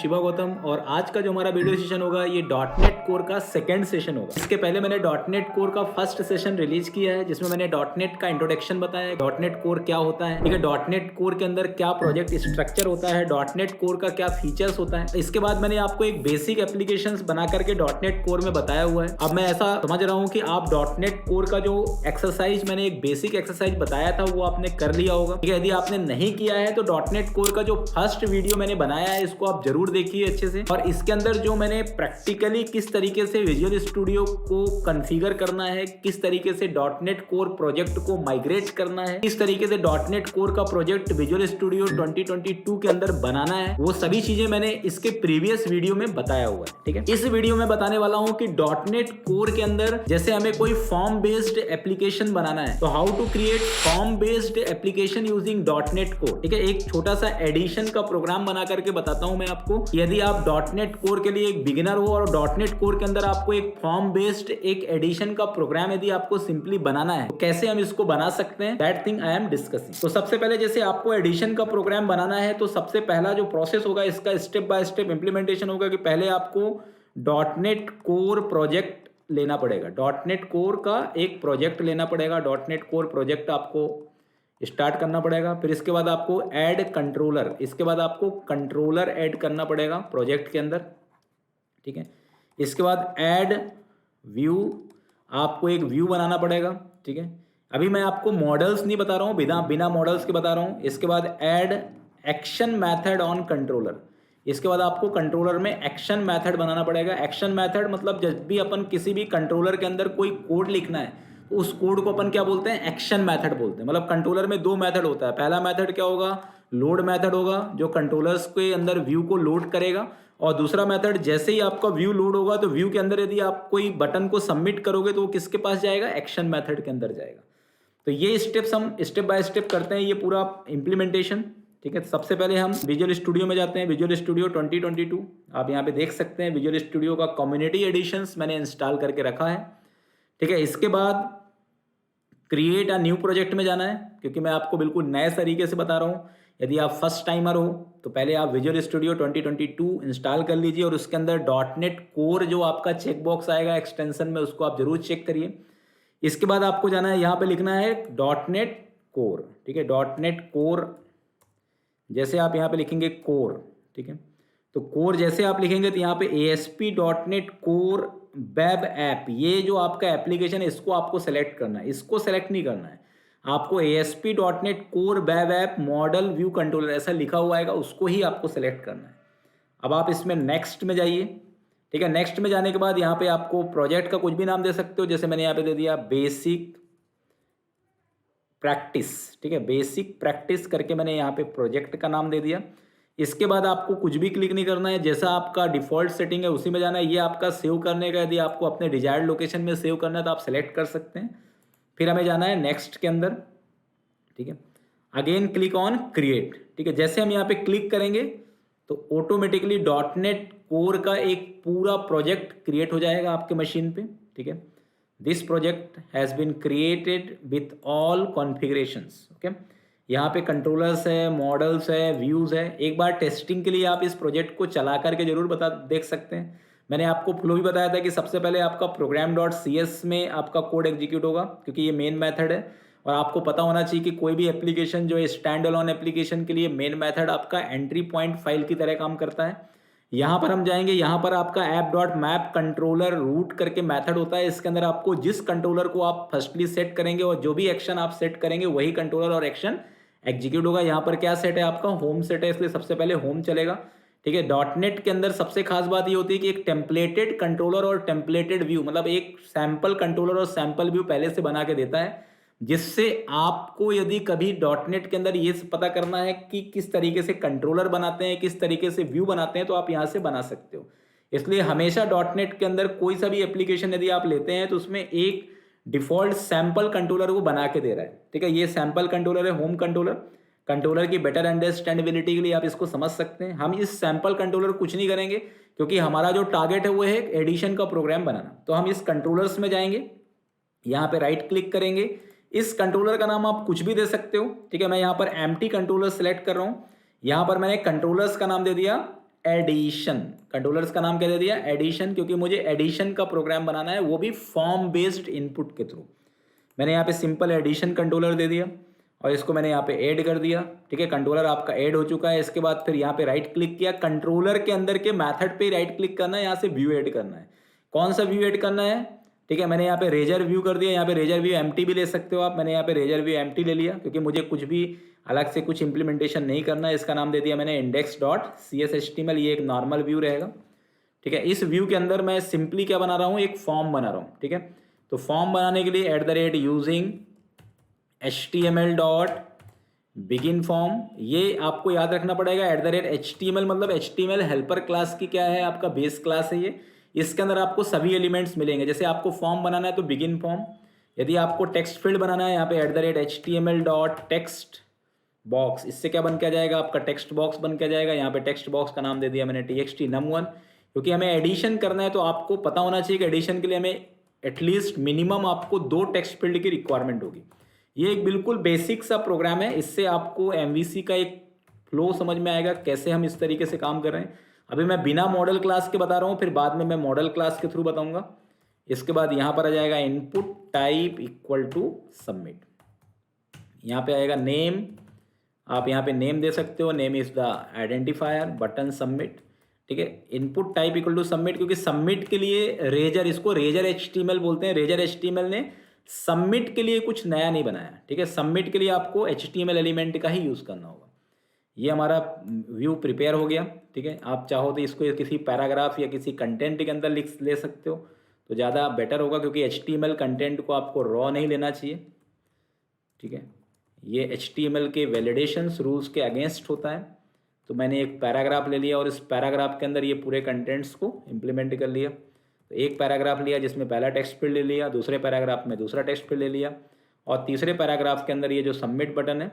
शिवा गौतम और आज का जो हमारा वीडियो सेशन होगा ये डॉट नेट कोर का सेकंड सेशन होगा। इसके पहले मैंने डॉट नेट कोर का फर्स्ट सेशन रिलीज किया है जिसमें मैंने डॉट नेट का इंट्रोडक्शन बताया, डॉट नेट कोर क्या होता है, ठीक है, डॉट नेट कोर के अंदर क्या प्रोजेक्ट स्ट्रक्चर होता है, डॉट नेट कोर का क्या फीचर्स होता है। इसके बाद मैंने आपको एक बेसिक एप्लीकेशंस बना करके डॉट नेट कोर में बताया हुआ है। अब मैं ऐसा समझ रहा हूँ कि आप डॉट नेट कोर का जो एक्सरसाइज मैंने एक बेसिक एक्सरसाइज बताया था वो आपने कर लिया होगा, ठीक है। यदि आपने नहीं किया है तो डॉट नेट कोर का जो फर्स्ट वीडियो मैंने बनाया है इसको आप जरूर देखिए अच्छे से। और इसके अंदर जो मैंने प्रैक्टिकली किस तरीके से विजुअल स्टूडियो को कॉन्फ़िगर करना है, किस तरीके से डॉट नेट कोर प्रोजेक्ट को माइग्रेट करना है, किस तरीके से डॉट नेट कोर का प्रोजेक्ट विजुअल स्टूडियो 2022 के अंदर बनाना है, वो सभी चीजें मैंने इसके प्रीवियस वीडियो में बताया हुआ है, ठीक है। इस वीडियो में बताने वाला हूं कि डॉट नेट कोर के अंदर जैसे हमें कोई फॉर्म बेस्ड एप्लीकेशन बनाना है तो how to create form based application using dot net core, ठीक है। एक छोटा सा एडिशन का प्रोग्राम बना करके बताता हूं मैं आपको। यदि आप डॉट नेट कोर के लिए एक बिगिनर हो और डॉट नेट कोर के अंदर आपको एक फॉर्म बेस्ड एक एडिशन का प्रोग्राम यदि आपको सिंपली बनाना है तो कैसे हम इसको बना सकते हैं, that thing I am discussing. तो सबसे पहले जैसे आपको एडिशन का प्रोग्राम बनाना है तो सबसे पहला जो प्रोसेस होगा इसका स्टेप बाय स्टेप इंप्लीमेंटेशन होगा कि पहले आपको डॉट नेट कोर प्रोजेक्ट लेना पड़ेगा, डॉट नेट कोर का एक प्रोजेक्ट लेना पड़ेगा, डॉट नेट कोर प्रोजेक्ट आपको स्टार्ट करना पड़ेगा। फिर इसके बाद आपको ऐड कंट्रोलर, इसके बाद आपको कंट्रोलर ऐड करना पड़ेगा प्रोजेक्ट के अंदर, ठीक है। इसके बाद ऐड व्यू, आपको एक व्यू बनाना पड़ेगा, ठीक है। अभी मैं आपको मॉडल्स नहीं बता रहा हूँ, बिना मॉडल्स के बता रहा हूँ। इसके बाद add action method on controller, इसके बाद आपको कंट्रोलर में एक्शन मैथड बनाना पड़ेगा। एक्शन मैथड मतलब जब भी अपन किसी भी कंट्रोलर के अंदर कोई कोड लिखना है तो उस कोड को अपन क्या बोलते हैं, एक्शन मैथड बोलते हैं। मतलब कंट्रोलर में दो मैथड होता है, पहला मैथड क्या होगा, लोड मैथड होगा जो कंट्रोलर्स के अंदर व्यू को लोड करेगा, और दूसरा मेथड जैसे ही आपका व्यू लोड होगा तो व्यू के अंदर यदि आप कोई बटन को सबमिट करोगे तो वो किसके पास जाएगा, एक्शन मेथड के अंदर जाएगा। तो ये स्टेप्स हम स्टेप बाय स्टेप करते हैं, ये पूरा इंप्लीमेंटेशन, ठीक है। सबसे पहले हम विजुअल स्टूडियो में जाते हैं, विजुअल स्टूडियो 2022 आप यहाँ पे देख सकते हैं। विजुअल स्टूडियो का कम्युनिटी एडिशंस मैंने इंस्टॉल करके रखा है, ठीक है। इसके बाद क्रिएट अ न्यू प्रोजेक्ट में जाना है क्योंकि मैं आपको बिल्कुल नए तरीके से बता रहा हूँ। यदि आप फर्स्ट टाइमर हो तो पहले आप विजुअल स्टूडियो 2022 इंस्टॉल कर लीजिए और उसके अंदर डॉट नेट कोर जो आपका चेक बॉक्स आएगा एक्सटेंशन में उसको आप जरूर चेक करिए। इसके बाद आपको जाना है, यहाँ पे लिखना है डॉट नेट कोर, ठीक है। डॉट नेट कोर जैसे आप यहाँ पे लिखेंगे कोर, ठीक है, तो कोर जैसे आप लिखेंगे तो यहाँ पे ASP.NET कोर वेब ऐप, ये जो आपका एप्लीकेशन है इसको आपको सेलेक्ट करना है, इसको सेलेक्ट नहीं करना है आपको। ASP.NET core web app model view controller ऐसा लिखा हुआ आएगा, उसको ही आपको सेलेक्ट करना है। अब आप इसमें नेक्स्ट में जाइए, ठीक है। नेक्स्ट में जाने के बाद यहाँ पे आपको प्रोजेक्ट का कुछ भी नाम दे सकते हो, जैसे मैंने यहाँ पे दे दिया बेसिक प्रैक्टिस, ठीक है, बेसिक प्रैक्टिस करके मैंने यहाँ पे प्रोजेक्ट का नाम दे दिया। इसके बाद आपको कुछ भी क्लिक नहीं करना है, जैसा आपका डिफॉल्ट सेटिंग है उसी में जाना है। ये आपका सेव करने का, यदि आपको अपने डिजायर्ड लोकेशन में सेव करना है तो आप सेलेक्ट कर सकते हैं। फिर हमें जाना है नेक्स्ट के अंदर, ठीक है। अगेन क्लिक ऑन क्रिएट, ठीक है। जैसे हम यहाँ पे क्लिक करेंगे तो ऑटोमेटिकली डॉट नेट कोर का एक पूरा प्रोजेक्ट क्रिएट हो जाएगा आपके मशीन पे, ठीक है। This project has been created with all configurations, okay. यहाँ पे कंट्रोलर्स है, मॉडल्स है, व्यूज़ है। एक बार टेस्टिंग के लिए आप इस प्रोजेक्ट को चला करके जरूर देख सकते हैं। मैंने आपको फ्लो भी बताया था कि सबसे पहले आपका program.cs में आपका कोड एग्जीक्यूट होगा क्योंकि ये मेन मेथड है, और आपको पता होना चाहिए कि कोई भी एप्लीकेशन जो है स्टैंड अलोन एप्लीकेशन के लिए मेन मेथड आपका एंट्री पॉइंट फाइल की तरह काम करता है। यहाँ पर हम जाएंगे, यहाँ पर आपका app.map कंट्रोलर रूट करके मेथड होता है। इसके अंदर आपको जिस कंट्रोलर को आप फर्स्टली सेट करेंगे और जो भी एक्शन आप सेट करेंगे वही कंट्रोलर और एक्शन एग्जीक्यूट होगा। यहाँ पर क्या सेट है आपका, होम सेट है, इसलिए सबसे पहले होम चलेगा, ठीक है। डॉट नेट के अंदर सबसे खास बात ये होती है कि एक टेम्पलेटेड कंट्रोलर और टेम्पलेटेड व्यू, मतलब एक सैंपल कंट्रोलर और सैंपल व्यू पहले से बना के देता है, जिससे आपको यदि कभी डॉट नेट के अंदर ये पता करना है कि किस तरीके से कंट्रोलर बनाते हैं, किस तरीके से व्यू बनाते हैं, तो आप यहाँ से बना सकते हो। इसलिए हमेशा डॉट नेट के अंदर कोई सा भी एप्लीकेशन यदि आप लेते हैं तो उसमें एक डिफॉल्ट सैंपल कंट्रोलर को बना के दे रहा है, ठीक है। ये सैंपल कंट्रोलर है, होम कंट्रोलर। कंट्रोलर की बेटर अंडरस्टैंडेबिलिटी के लिए आप इसको समझ सकते हैं। हम इस सैंपल कंट्रोलर कुछ नहीं करेंगे क्योंकि हमारा जो टारगेट है वो है एडिशन का प्रोग्राम बनाना। तो हम इस कंट्रोलर्स में जाएंगे, यहाँ पे राइट क्लिक करेंगे, इस कंट्रोलर का नाम आप कुछ भी दे सकते हो, ठीक है। मैं यहाँ पर एम्प्टी कंट्रोलर सेलेक्ट कर रहा हूँ, यहाँ पर मैंने कंट्रोलर्स का नाम दे दिया एडिशन, कंट्रोलर्स का नाम क्या दे दिया, एडिशन, क्योंकि मुझे एडिशन का प्रोग्राम बनाना है, वो भी फॉर्म बेस्ड इनपुट के थ्रू। मैंने यहाँ पे सिंपल एडिशन कंट्रोलर दे दिया और इसको मैंने यहाँ पे ऐड कर दिया। ठीक है, कंट्रोलर आपका ऐड हो चुका है। इसके बाद फिर यहाँ पे राइट क्लिक किया, कंट्रोलर के अंदर के मेथड पे राइट क्लिक करना है, यहाँ से व्यू ऐड करना है। कौन सा व्यू ऐड करना है, ठीक है, मैंने यहाँ पे रेजर व्यू कर दिया। यहाँ पे रेजर व्यू एम्प्टी भी ले सकते हो आप, मैंने यहाँ पे रेजर व्यू एम्प्टी ले लिया क्योंकि मुझे कुछ भी अलग से कुछ इंप्लीमेंटेशन नहीं करना है। इसका नाम दे दिया मैंने index.cshtml, ये एक नॉर्मल व्यू रहेगा। ठीक है, इस व्यू के अंदर मैं सिंपली क्या बना रहा हूँ, एक फॉर्म बना रहा हूँ। ठीक है, तो फॉर्म बनाने के लिए @using html.begin फॉर्म, ये आपको याद रखना पड़ेगा। @html मतलब html हेल्पर क्लास की क्या है, आपका बेस क्लास है ये। इसके अंदर आपको सभी एलिमेंट्स मिलेंगे। जैसे आपको फॉर्म बनाना है तो बिगिन फॉर्म, यदि आपको टेक्स्ट फील्ड बनाना है यहाँ पे @html.text बॉक्स, इससे क्या बन के आ जाएगा, आपका टेक्स्ट बॉक्स बन के आ जाएगा। यहाँ पे टेक्स्ट बॉक्स का नाम दे दिया मैंने txt num1, क्योंकि हमें एडिशन करना है तो आपको पता होना चाहिए कि एडिशन के लिए हमें एटलीस्ट मिनिमम आपको 2 टेक्स्ट फील्ड की रिक्वायरमेंट होगी। ये एक बिल्कुल बेसिक सा प्रोग्राम है, इससे आपको एमवीसी का एक फ्लो समझ में आएगा कैसे हम इस तरीके से काम कर रहे हैं। अभी मैं बिना मॉडल क्लास के बता रहा हूँ, फिर बाद में मैं मॉडल क्लास के थ्रू बताऊंगा। इसके बाद यहाँ पर आ जाएगा input type equal to submit, यहाँ पे आएगा नेम, आप यहाँ पे नेम दे सकते हो, name is the identifier, button submit. ठीक है, input type equal to submit, क्योंकि सबमिट के लिए रेजर, इसको रेजर HTML बोलते हैं। रेजर HTML ने सबमिट के लिए कुछ नया नहीं बनाया। ठीक है, सबमिट के लिए आपको HTML एलिमेंट का ही यूज़ करना होगा। ये हमारा व्यू प्रिपेयर हो गया। ठीक है, आप चाहो तो इसको किसी पैराग्राफ या किसी कंटेंट के अंदर लिख ले सकते हो तो ज़्यादा बेटर होगा, क्योंकि HTML कंटेंट को आपको रॉ नहीं लेना चाहिए। ठीक है, ये HTML के वैलिडेशंस रूल्स के अगेंस्ट होता है। तो मैंने एक पैराग्राफ ले लिया और इस पैराग्राफ के अंदर ये पूरे कंटेंट्स को इम्प्लीमेंट कर लिया। तो एक पैराग्राफ लिया जिसमें पहला टेक्स्ट फील्ड ले लिया, दूसरे पैराग्राफ में दूसरा टेक्स्ट फील्ड ले लिया, और तीसरे पैराग्राफ के अंदर ये जो सबमिट बटन है,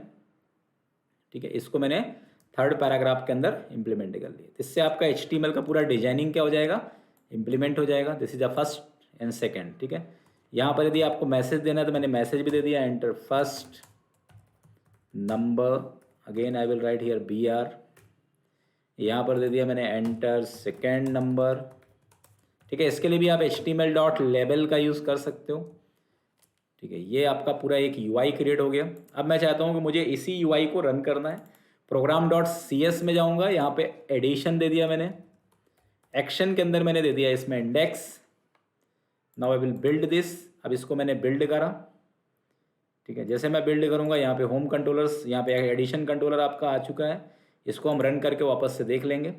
ठीक है, इसको मैंने थर्ड पैराग्राफ के अंदर इम्प्लीमेंट कर लिया। इससे आपका HTML का पूरा डिजाइनिंग क्या हो जाएगा, इम्प्लीमेंट हो जाएगा। This is the first and second. ठीक है, यहाँ पर यदि आपको मैसेज देना है तो मैंने मैसेज भी दे दिया, enter first number, again I will write here BR। यहाँ पर दे दिया मैंने एंटर सेकेंड नंबर। ठीक है, इसके लिए भी आप HTML.label का यूज़ कर सकते हो। ठीक है, ये आपका पूरा एक UI क्रिएट हो गया। अब मैं चाहता हूँ कि मुझे इसी UI को रन करना है। program.cs में जाऊँगा, यहाँ पे एडिशन दे दिया मैंने, एक्शन के अंदर मैंने दे दिया इसमें index. Now I will build this. अब इसको मैंने बिल्ड करा। ठीक है, जैसे मैं बिल्ड करूँगा यहाँ पे होम कंट्रोलर्स, यहाँ पे एडिशन कंट्रोलर आपका आ चुका है। इसको हम रन करके वापस से देख लेंगे।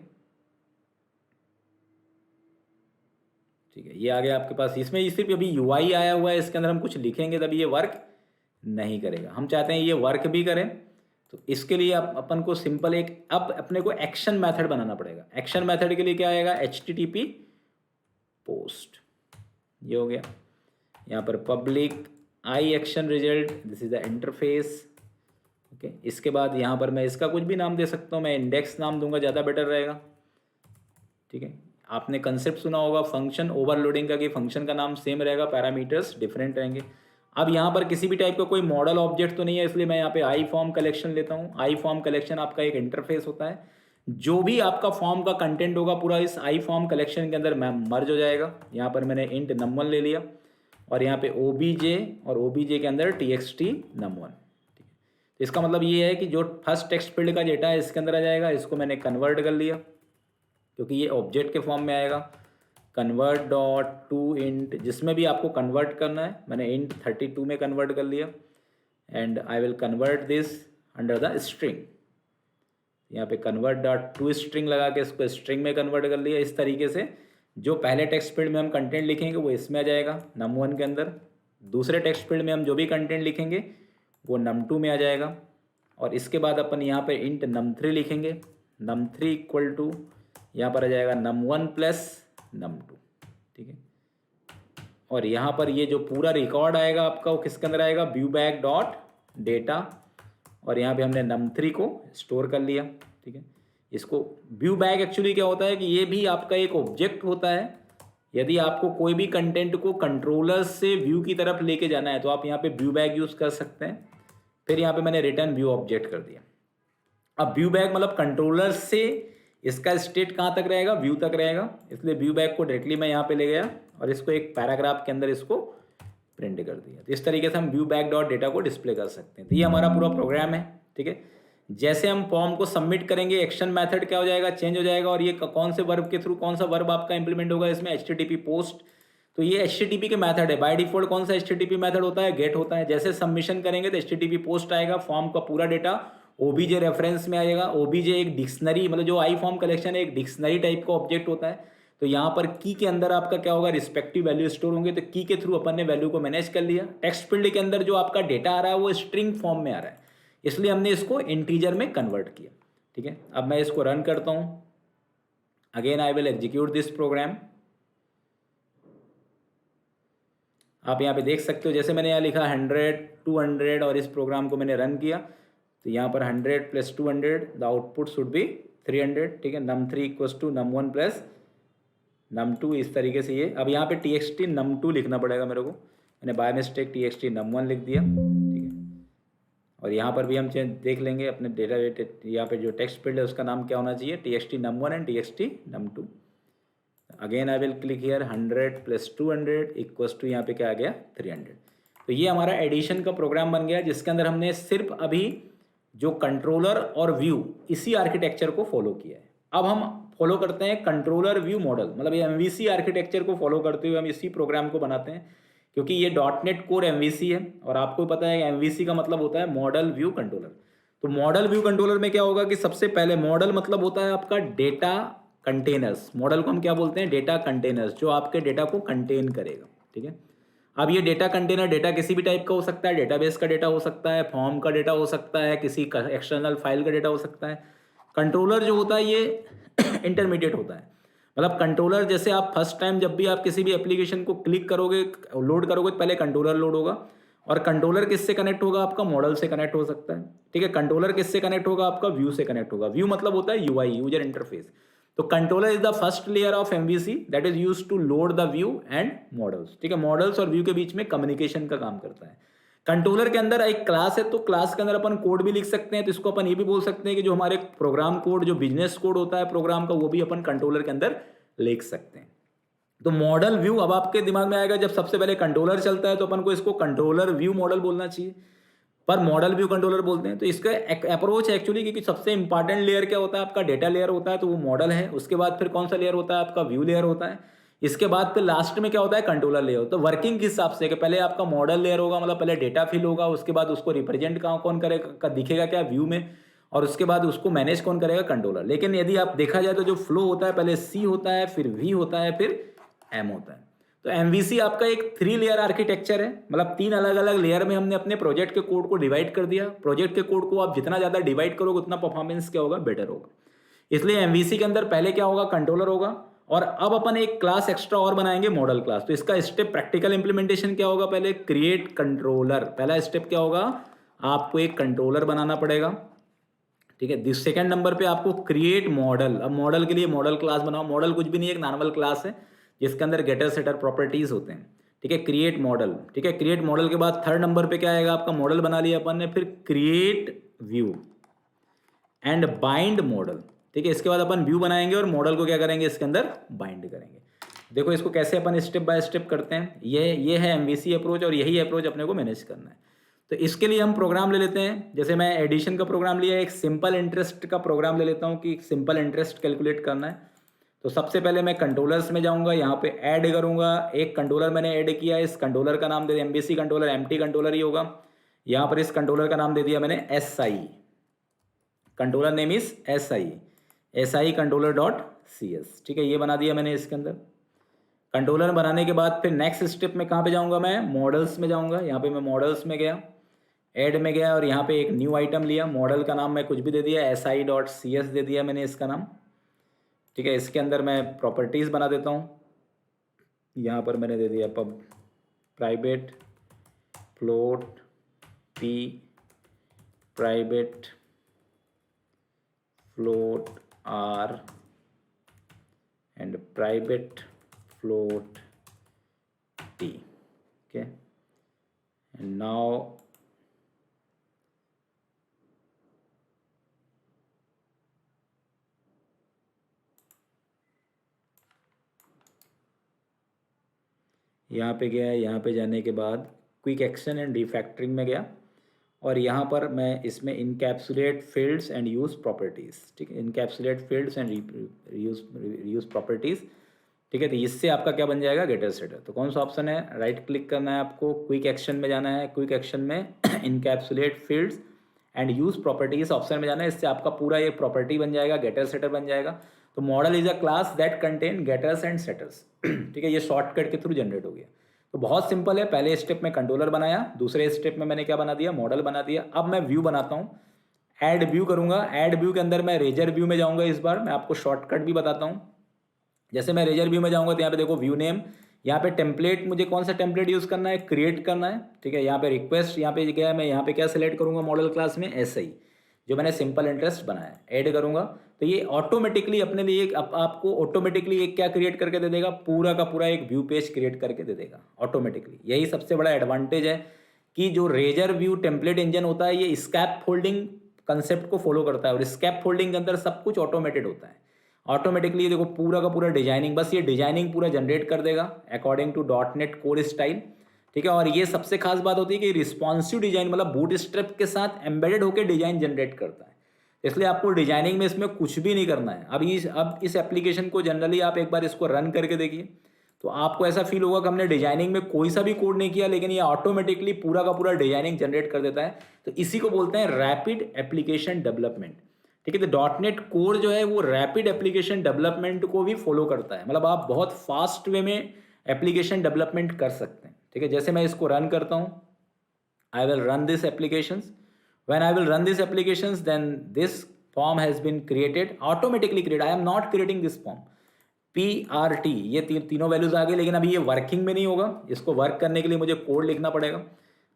ठीक है, ये आ गया आपके पास। इसमें सिर्फ अभी UI आया हुआ है, इसके अंदर हम कुछ लिखेंगे तभी ये वर्क नहीं करेगा। हम चाहते हैं ये वर्क भी करें, तो इसके लिए अपन को सिंपल एक अब अपने को एक्शन मेथड बनाना पड़ेगा। एक्शन मेथड के लिए क्या आएगा, HTTP पोस्ट, ये हो गया। यहाँ पर public I action result, this is the interface. Okay, इसके बाद यहाँ पर मैं इसका कुछ भी नाम दे सकता हूँ, मैं इंडेक्स नाम दूंगा, ज़्यादा बेटर रहेगा। ठीक है, आपने कंसेप्ट सुना होगा फंक्शन ओवरलोडिंग का, कि फंक्शन का नाम सेम रहेगा, पैरामीटर्स डिफरेंट रहेंगे। अब यहाँ पर किसी भी टाइप का कोई मॉडल ऑब्जेक्ट तो नहीं है, इसलिए मैं यहाँ पे आई फॉर्म कलेक्शन लेता हूँ। आई फॉर्म कलेक्शन आपका एक इंटरफेस होता है, जो भी आपका फॉर्म का कंटेंट होगा पूरा इस आई फॉर्म कलेक्शन के अंदर मर्ज हो जाएगा। यहाँ पर मैंने इंट num1 ले लिया और यहाँ पे OBJ और OBJ के अंदर txt num1। ठीक है, तो इसका मतलब ये है कि जो फर्स्ट टेक्स्ट फील्ड का डेटा है इसके अंदर आ जाएगा। इसको मैंने कन्वर्ट कर लिया क्योंकि ये ऑब्जेक्ट के फॉर्म में आएगा। convert.toInt, जिसमें भी आपको कन्वर्ट करना है, मैंने int 32 में कन्वर्ट कर लिया। And I will convert this under the string. यहाँ पे convert.toString लगा के इसको स्ट्रिंग में कन्वर्ट कर लिया। इस तरीके से जो पहले टेक्स्ट फील्ड में हम कंटेंट लिखेंगे वो इसमें आ जाएगा num1 के अंदर, दूसरे टेक्स्ट फील्ड में हम जो भी कंटेंट लिखेंगे वो num2 में आ जाएगा। और इसके बाद अपन यहाँ पे int num3 लिखेंगे, num3 इक्वल टू यहाँ पर आ जाएगा num1 प्लस num2। ठीक है, और यहाँ पर ये जो पूरा रिकॉर्ड आएगा आपका वो किसके अंदर आएगा, viewback.data, और यहाँ पे हमने num3 को स्टोर कर लिया। ठीक है, इसको viewback एक्चुअली क्या होता है कि ये भी आपका एक ऑब्जेक्ट होता है। यदि आपको कोई भी कंटेंट को कंट्रोलर से व्यू की तरफ लेके जाना है तो आप यहाँ पे viewback यूज़ कर सकते हैं। फिर यहाँ पे मैंने रिटर्न व्यू ऑब्जेक्ट कर दिया। अब viewback मतलब कंट्रोलर से इसका स्टेट कहाँ तक रहेगा, व्यू तक रहेगा, इसलिए व्यू बैक को डायरेक्टली मैं यहाँ पे ले गया और इसको एक पैराग्राफ के अंदर इसको प्रिंट कर दिया। तो इस तरीके से हम व्यू बैक डॉट डेटा को डिस्प्ले कर सकते हैं। तो ये हमारा पूरा प्रोग्राम है, ठीक है। जैसे हम फॉर्म को सबमिट करेंगे, एक्शन मेथड क्या हो जाएगा, चेंज हो जाएगा, और ये कौन से वर्ब के थ्रू कौन सा वर्ब आपका इंप्लीमेंट होगा इसमें, HTTP पोस्ट। तो ये HTTP के मेथड है। बाय डिफॉल्ट कौन सा HTTP मेथड होता है, गेट होता है। जैसे सबमिशन करेंगे तो HTTP पोस्ट आएगा, फॉर्म का पूरा डेटा OBJ रेफरेंस में आएगा। OBJ एक डिक्शनरी, मतलब जो आई फॉर्म कलेक्शन है एक डिक्शनरी टाइप का ऑब्जेक्ट होता है। तो यहाँ पर की के अंदर आपका क्या होगा, रिस्पेक्टिव वैल्यू स्टोर होंगे। तो की के थ्रू अपन ने वैल्यू को मैनेज कर लिया। टेक्स्ट फील्ड के अंदर जो आपका डेटा आ रहा है वो स्ट्रिंग फॉर्म में आ रहा है, इसलिए हमने इसको इंटीजर में कन्वर्ट किया, ठीक है। अब मैं इसको रन करता हूँ। Again I will execute this program. आप यहाँ पे देख सकते हो, जैसे मैंने यहाँ लिखा 100 200 और इस प्रोग्राम को मैंने रन किया तो यहाँ पर 100 + 200 द आउटपुट शुड बी 300, ठीक है। num3 = num1 + num2, इस तरीके से ये। अब यहाँ पे txt num2 लिखना पड़ेगा मेरे को, मैंने बाय मिस्टेक txt num1 लिख दिया, ठीक है। और यहाँ पर भी हम देख लेंगे अपने डेटा, यहाँ पे जो टेक्स्ट फील्ड है उसका नाम क्या होना चाहिए, txt num1 and txt num2। Again I will click here 100 + 200 = यहाँ पे क्या आ गया, 300। तो ये हमारा एडिशन का प्रोग्राम बन गया, जिसके अंदर हमने सिर्फ अभी जो कंट्रोलर और व्यू इसी आर्किटेक्चर को फॉलो किया है। अब हम फॉलो करते हैं कंट्रोलर व्यू मॉडल, मतलब ये MVC आर्किटेक्चर को फॉलो करते हुए हम इसी प्रोग्राम को बनाते हैं, क्योंकि ये .NET कोर MVC है और आपको पता है MVC का मतलब होता है मॉडल व्यू कंट्रोलर। तो मॉडल व्यू कंट्रोलर में क्या होगा कि सबसे पहले मॉडल मतलब होता है आपका डेटा कंटेनर्स। मॉडल को हम क्या बोलते हैं, डेटा कंटेनर्स, जो आपके डेटा को कंटेन करेगा, ठीक है। अब ये डेटा कंटेनर डेटा किसी भी टाइप का हो सकता है, डेटाबेस का डेटा हो सकता है, फॉर्म का डेटा हो सकता है, किसी का एक्सटर्नल फाइल का डेटा हो सकता है। कंट्रोलर जो होता है ये इंटरमीडिएट होता है, मतलब कंट्रोलर जैसे आप फर्स्ट टाइम जब भी आप किसी भी एप्लीकेशन को क्लिक करोगे, लोड करोगे, पहले कंट्रोलर लोड होगा। और कंट्रोलर किससे कनेक्ट होगा, आपका मॉडल से कनेक्ट हो सकता है, ठीक है। कंट्रोलर किससे कनेक्ट होगा, आपका व्यू से कनेक्ट होगा। व्यू मतलब होता है UI, यूजर इंटरफेस। तो controller is the first layer of MVC that is used to load the view and models, ठीक है। मॉडल्स और व्यू के बीच में कम्युनिकेशन का काम करता है। कंट्रोलर के अंदर एक क्लास है, तो क्लास के अंदर अपन कोड भी लिख सकते हैं। तो इसको अपन ये भी बोल सकते हैं कि जो हमारे प्रोग्राम कोड, जो बिजनेस कोड होता है प्रोग्राम का, वो भी अपन कंट्रोलर के अंदर लिख सकते हैं। तो मॉडल व्यू, अब आपके दिमाग में आएगा जब सबसे पहले कंट्रोलर चलता है तो अपन को इसको कंट्रोलर व्यू मॉडल बोलना चाहिए, पर मॉडल व्यू कंट्रोलर बोलते हैं। तो इसका अप्रोच एक्चुअली, क्योंकि सबसे इंपॉर्टेंट लेयर क्या होता है, आपका डेटा लेयर होता है, तो वो मॉडल है। उसके बाद फिर कौन सा लेयर होता है, आपका व्यू लेयर होता है। इसके बाद फिर लास्ट में क्या होता है, कंट्रोलर लेयर। तो वर्किंग किस हिसाब से कि पहले आपका मॉडल लेयर होगा, मतलब पहले डेटा फिल होगा, उसके बाद उसको रिप्रेजेंट कौन करेगा, दिखेगा क्या, व्यू में, और उसके बाद उसको मैनेज कौन करेगा, कंट्रोलर। लेकिन यदि आप देखा जाए तो जो फ्लो होता है, पहले C होता है, फिर V होता है, फिर M होता है। तो MVC आपका एक 3 लेयर आर्किटेक्चर है, मतलब 3 अलग अलग लेयर में हमने अपने प्रोजेक्ट के कोड को डिवाइड कर दिया। प्रोजेक्ट के कोड को आप जितना ज़्यादा डिवाइड करोगे उतना परफॉर्मेंस क्या होगा, बेटर होगा। इसलिए MVC के अंदर पहले क्या होगा, कंट्रोलर होगा, और अब अपन एक क्लास एक्स्ट्रा और बनाएंगे, मॉडल क्लास। तो इसका स्टेप प्रैक्टिकल इंप्लीमेंटेशन क्या होगा, पहले क्रिएट कंट्रोलर। पहला स्टेप क्या होगा, आपको एक कंट्रोलर बनाना पड़ेगा, ठीक है। सेकंड नंबर पे आपको क्रिएट मॉडल। अब मॉडल के लिए मॉडल क्लास बनाओ। मॉडल कुछ भी नहीं है, एक नॉर्मल क्लास है जिसके अंदर गेटर सेटर प्रॉपर्टीज होते हैं, ठीक है। क्रिएट मॉडल, ठीक है। क्रिएट मॉडल के बाद थर्ड नंबर पे क्या आएगा, आपका मॉडल बना लिया अपन ने, फिर create view and bind model, ठीक है। इसके बाद अपन व्यू बनाएंगे और मॉडल को क्या करेंगे, इसके अंदर बाइंड करेंगे। देखो इसको कैसे अपन स्टेप बाय स्टेप करते हैं। ये है MVC अप्रोच, और यही अप्रोच अपने को मैनेज करना है। तो इसके लिए हम प्रोग्राम ले लेते हैं। जैसे मैं एडिशन का प्रोग्राम लिया, एक सिंपल इंटरेस्ट का प्रोग्राम ले लेता हूँ कि सिंपल इंटरेस्ट कैलकुलेट करना है। तो सबसे पहले मैं कंट्रोलर्स में जाऊंगा, यहाँ पे ऐड करूंगा। एक कंट्रोलर मैंने ऐड किया, इस कंट्रोलर का नाम दे दिया MVC कंट्रोलर, एम्प्टी कंट्रोलर ही होगा। यहाँ पर इस कंट्रोलर का नाम दे दिया मैंने SI, controller name is SI controller .cs, ठीक है। ये बना दिया मैंने इसके अंदर। कंट्रोलर बनाने के बाद फिर नेक्स्ट स्टेप में कहाँ पे जाऊँगा, मैं मॉडल्स में जाऊँगा। यहाँ पे मैं मॉडल्स में गया, ऐड में गया, और यहाँ पे एक न्यू आइटम लिया। मॉडल का नाम मैं कुछ भी दे दिया, SI.cs दे दिया मैंने इसका नाम, ठीक है। इसके अंदर मैं प्रॉपर्टीज़ बना देता हूँ। यहाँ पर मैंने दे दिया pub private float P private float R and private float T, okay. And now यहाँ पे गया, यहाँ पे जाने के बाद क्विक एक्शन एंड रिफैक्टरिंग में गया और यहाँ पर मैं इसमें encapsulate fields and use properties, ठीक है, encapsulate fields and use properties, ठीक है। तो इससे आपका क्या बन जाएगा, गेटर सेटर। तो कौन सा ऑप्शन है, राइट क्लिक करना है आपको, क्विक एक्शन में जाना है, क्विक एक्शन में encapsulate fields and use properties option में जाना है। इससे आपका पूरा ये प्रॉपर्टी बन जाएगा, गेटर सेटर बन जाएगा। तो model is a class that contain getters and setters, ठीक है। ये शॉर्टकट के थ्रू जनरेट हो गया। तो बहुत सिंपल है, पहले स्टेप में कंट्रोलर बनाया, दूसरे स्टेप में मैंने क्या बना दिया, मॉडल बना दिया। अब मैं व्यू बनाता हूँ, ऐड व्यू करूँगा। ऐड व्यू के अंदर मैं रेजर व्यू में जाऊँगा। इस बार मैं आपको शॉर्टकट भी बताता हूँ। जैसे मैं रेजर व्यू में जाऊँगा तो यहाँ पे देखो व्यू नेम, यहाँ पे टेम्पलेट, मुझे कौन सा टेम्पलेट यूज़ करना है, क्रिएट करना है, ठीक है। यहाँ पे रिक्वेस्ट, यहाँ पे गया मैं, यहाँ पे क्या सिलेक्ट करूँगा मॉडल क्लास में, SI, जो मैंने सिंपल इंटरेस्ट बनाया, ऐड करूँगा। तो ये ऑटोमेटिकली अपने लिए आपको ऑटोमेटिकली एक क्या क्रिएट करके दे देगा, पूरा का पूरा एक व्यू पेज क्रिएट करके दे देगा ऑटोमेटिकली। यही सबसे बड़ा एडवांटेज है कि जो रेजर व्यू टेम्पलेट इंजन होता है ये स्कैप फोल्डिंग कंसेप्ट को फॉलो करता है और स्कैप फोल्डिंग के अंदर सब कुछ ऑटोमेटेड होता है। ऑटोमेटिकली देखो पूरा का पूरा डिजाइनिंग, बस ये डिजाइनिंग पूरा जनरेट कर देगा according to .NET core style, ठीक है। और ये सबसे खास बात होती है कि रिस्पॉन्सिव डिजाइन, मतलब बूटस्ट्रैप के साथ एम्बेडेड होकर डिजाइन जनरेट करता है। इसलिए आपको डिजाइनिंग में इसमें कुछ भी नहीं करना है। अब इस एप्लीकेशन को जनरली आप एक बार इसको रन करके देखिए तो आपको ऐसा फील होगा कि हमने डिजाइनिंग में कोई सा भी कोड नहीं किया, लेकिन ये ऑटोमेटिकली पूरा का पूरा डिजाइनिंग जनरेट कर देता है। तो इसी को बोलते हैं रैपिड एप्लीकेशन डेवलपमेंट, ठीक है। तो .NET कोर जो है वो रैपिड एप्लीकेशन डेवलपमेंट को भी फॉलो करता है, मतलब आप बहुत फास्ट वे में एप्लीकेशन डेवलपमेंट कर सकते हैं, ठीक है। जैसे मैं इसको रन करता हूँ, I will run this applications. When I will run these applications, then this form has been created, automatically created. I am not creating this form. PRT ये तीनों वैल्यूज आ गई, लेकिन अभी ये वर्किंग में नहीं होगा। इसको वर्क करने के लिए मुझे कोड लिखना पड़ेगा।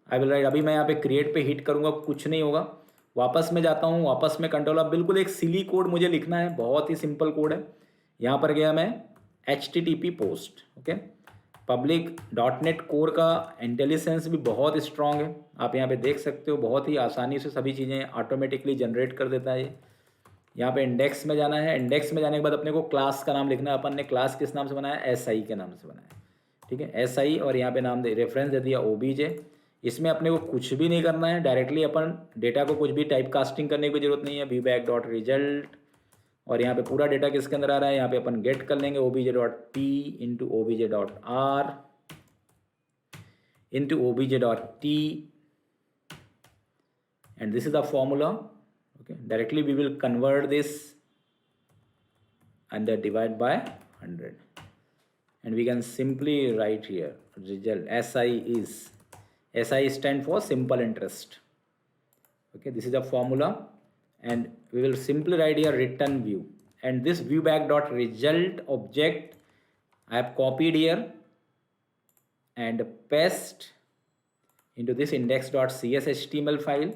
आई विल राइट, अभी मैं यहाँ पे क्रिएट पे हिट करूँगा, कुछ नहीं होगा। वापस में जाता हूँ, वापस में कंट्रोल, अब बिल्कुल एक सिली कोड मुझे लिखना है, बहुत ही सिंपल कोड है। यहाँ पर गया मैं HTTP post, okay. Public .NET core का इंटेलिजेंस भी बहुत स्ट्रॉन्ग है, आप यहाँ पे देख सकते हो, बहुत ही आसानी से सभी चीज़ें ऑटोमेटिकली जनरेट कर देता है ये। यहाँ पे इंडेक्स में जाना है, इंडेक्स में जाने के बाद अपने को क्लास का नाम लिखना है। अपन ने क्लास किस नाम से बनाया, SI के नाम से बनाया, ठीक है, SI। और यहाँ पे नाम रेफरेंस दे दिया OBJ। इसमें अपने को कुछ भी नहीं करना है, डायरेक्टली अपन डेटा को कुछ भी टाइप कास्टिंग करने की जरूरत नहीं है। viewback.result, और यहाँ पे पूरा डेटा किसके अंदर आ रहा है, यहाँ पे अपन गेट कर लेंगे obj.p into obj.r into obj.t, and this is the formula, okay. Directly we will convert this and then divide by 100, and we can simply write here result SI stand for simple interest, okay. This is the formula, and we will simply write here return view, and this viewback.result object I have copied here and paste into this index.cs HTML file,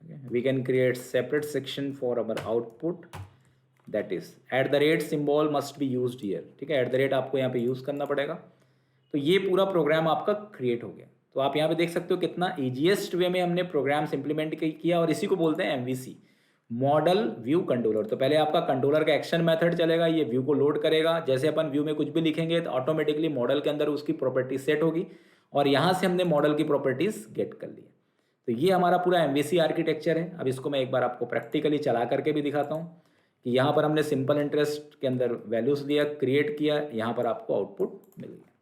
okay. We can create separate section for our output, that is @ symbol must be used here, ठीक है। @ आपको यहाँ पे use करना पड़ेगा। तो ये पूरा प्रोग्राम आपका क्रिएट हो गया। तो आप यहाँ पे देख सकते हो कितना ईजीएस्ट वे में हमने प्रोग्राम्स इंप्लीमेंट किया, और इसी को बोलते हैं MVC, मॉडल व्यू कंट्रोलर। तो पहले आपका कंट्रोलर का एक्शन मेथड चलेगा, ये व्यू को लोड करेगा। जैसे अपन व्यू में कुछ भी लिखेंगे तो ऑटोमेटिकली मॉडल के अंदर उसकी प्रॉपर्टी सेट होगी, और यहाँ से हमने मॉडल की प्रॉपर्टीज गेट कर ली। तो ये हमारा पूरा MVC आर्किटेक्चर है। अब इसको मैं एक बार आपको प्रैक्टिकली चला करके भी दिखाता हूँ कि यहाँ पर हमने सिंपल इंटरेस्ट के अंदर वैल्यूज दिया, क्रिएट किया, यहाँ पर आपको आउटपुट मिल गया,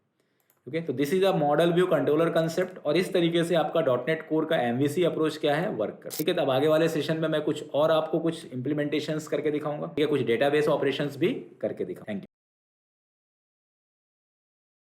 ओके। तो this is a model view controller concept, और इस तरीके से आपका .NET कोर का MVC अप्रोच क्या है, वर्क कर, ठीक है। तब आगे वाले सेशन में मैं कुछ और आपको कुछ इंप्लीमेंटेशंस करके दिखाऊंगा, ठीक है, कुछ डेटाबेस ऑपरेशंस भी करके दिखाऊंगा। Thank you.